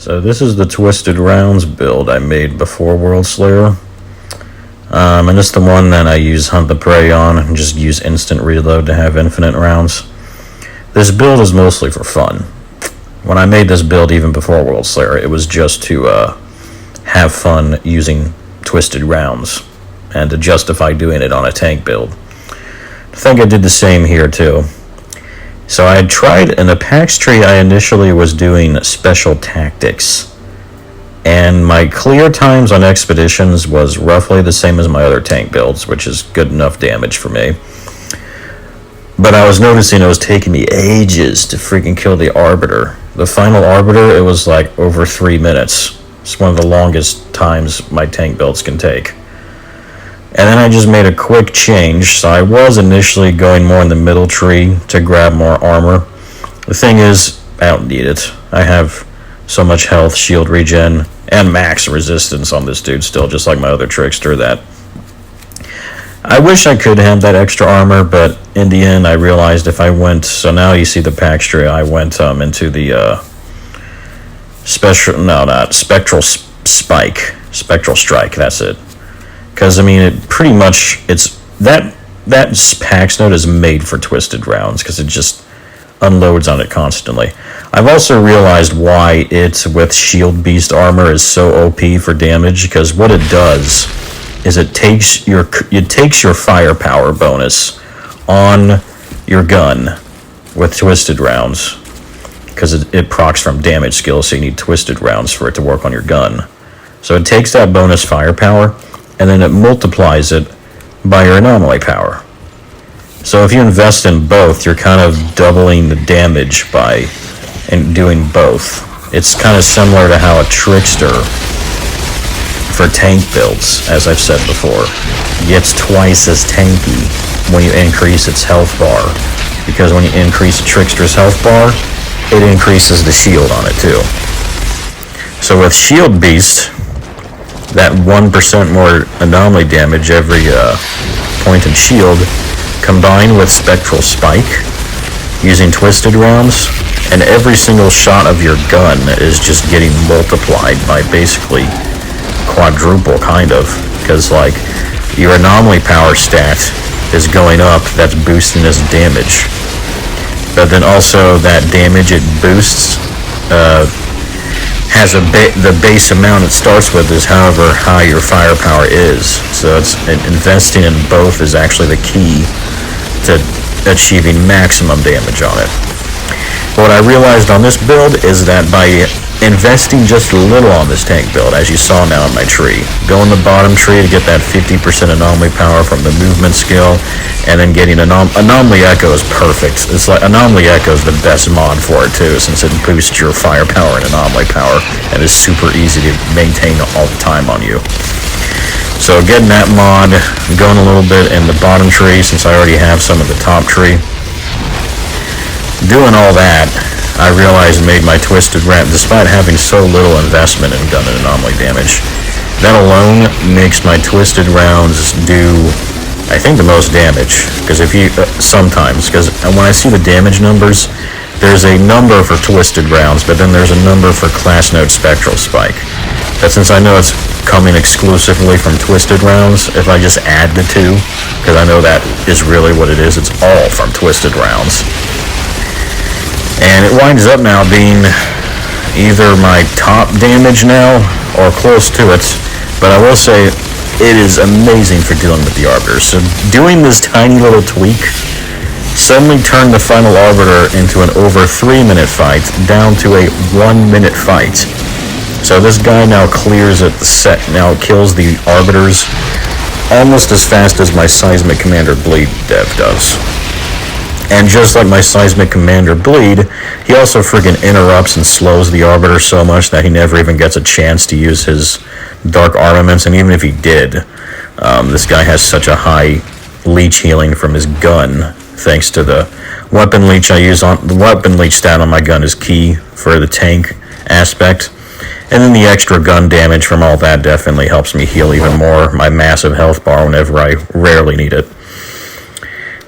So this is the Twisted Rounds build I made before World Slayer. And it's the one that I use Hunt the Prey on and just use instant reload to have infinite rounds. This build is mostly for fun. When I made this build even before World Slayer, it was just to have fun using Twisted Rounds and to justify doing it on a tank build. I think I did the same here too. So I had tried, in the PAX tree I initially was doing special tactics. And my clear times on expeditions was roughly the same as my other tank builds, which is good enough damage for me. But I was noticing it was taking me ages to freaking kill the arbiter. The final arbiter, it was like over 3 minutes. It's one of the longest times my tank builds can take. And then I just made a quick change, so I was initially going more in the middle tree to grab more armor. The thing is, I don't need it. I have so much health, shield regen, and max resistance on this dude still, just like my other trickster, that I wish I could have that extra armor, but in the end I realized if I went, so now you see the PAX tree, I went into the spectral strike, that's it. Because, I mean, it pretty much, it's, that PAX node is made for Twisted Rounds, because it just unloads on it constantly. I've also realized why it, with Shield Beast armor, is so OP for damage, because what it does is it takes your firepower bonus on your gun with Twisted Rounds, because it procs from damage skills, so you need Twisted Rounds for it to work on your gun. So it takes that bonus firepower, and then it multiplies it by your anomaly power. So if you invest in both, you're kind of doubling the damage by doing both. It's kind of similar to how a trickster for tank builds, as I've said before, gets twice as tanky when you increase its health bar. Because when you increase a trickster's health bar, it increases the shield on it too. So with Shield Beast, that 1% more anomaly damage every point in shield, combined with Spectral Spike, using Twisted Rounds, and every single shot of your gun is just getting multiplied by basically quadruple, kind of, because like your anomaly power stat is going up, that's boosting its damage. But then also that damage it boosts has the base amount it starts with is however high your firepower is. So it's investing in both is actually the key to achieving maximum damage on it. What I realized on this build is that by investing just a little on this tank build, as you saw now in my tree, go in the bottom tree to get that 50% anomaly power from the movement skill, and then getting Anomaly Echo is perfect. It's like Anomaly Echo is the best mod for it too, since it boosts your firepower and anomaly power, and is super easy to maintain all the time on you. So getting that mod, going a little bit in the bottom tree, since I already have some of the top tree. Doing all that, I realized made my Twisted Round, despite having so little investment in gun and anomaly damage, that alone makes my Twisted Rounds do, I think, the most damage. Because if you, sometimes, because when I see the damage numbers, there's a number for Twisted Rounds, but then there's a number for Class Node Spectral Spike. But since I know it's coming exclusively from Twisted Rounds, if I just add the two, because I know that is really what it is, it's all from Twisted Rounds. And it winds up now being either my top damage now or close to it. But I will say it is amazing for dealing with the arbiters. So doing this tiny little tweak suddenly turned the final arbiter into an over 3-minute fight down to a 1-minute fight. So this guy now clears it, now kills the arbiters almost as fast as my Seismic Commander Bleed dev does. And just like my Seismic Commander Bleed, he also friggin' interrupts and slows the Arbiter so much that he never even gets a chance to use his Dark Armaments, and even if he did, this guy has such a high leech healing from his gun, thanks to the weapon leech I use on, the weapon leech stat on my gun is key for the tank aspect, and then the extra gun damage from all that definitely helps me heal even more my massive health bar whenever I rarely need it.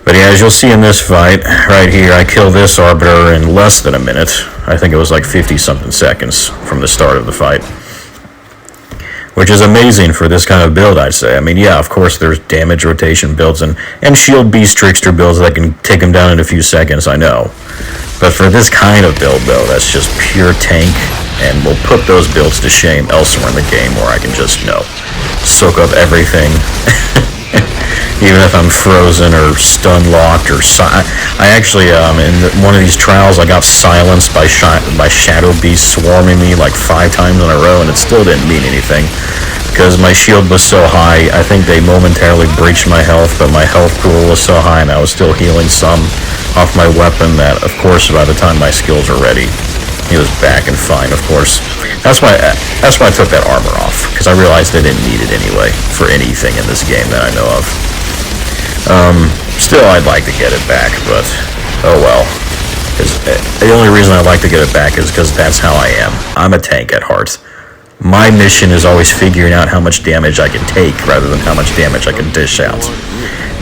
But yeah, as you'll see in this fight, right here, I kill this Arbiter in less than a minute. I think it was like 50-something seconds from the start of the fight. Which is amazing for this kind of build, I'd say. I mean, yeah, of course there's damage rotation builds and shield beast trickster builds that can take them down in a few seconds, I know. But for this kind of build, though, that's just pure tank, and we'll put those builds to shame elsewhere in the game where I can just, soak up everything. Even if I'm frozen or stun locked or I actually in one of these trials I got silenced by shadow beasts swarming me like 5 times in a row, and it still didn't mean anything because my shield was so high. I think they momentarily breached my health, but my health pool was so high and I was still healing some off my weapon that, of course, by the time my skills were ready, he was back and fine. Of course, that's why I took that armor off, because I realized I didn't need it anyway for anything in this game that I know of. Still, I'd like to get it back, but oh well. The only reason I like to get it back is because that's how I am. I'm a tank at heart. My mission is always figuring out how much damage I can take rather than how much damage I can dish out.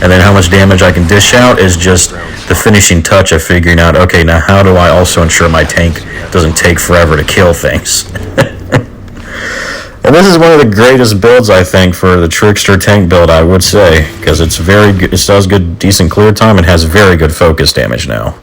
And then how much damage I can dish out is just the finishing touch of figuring out, okay, now how do I also ensure my tank doesn't take forever to kill things? And this is one of the greatest builds, I think, for the trickster tank build, I would say, because it's very good. It does good, decent clear time and has very good focus damage now.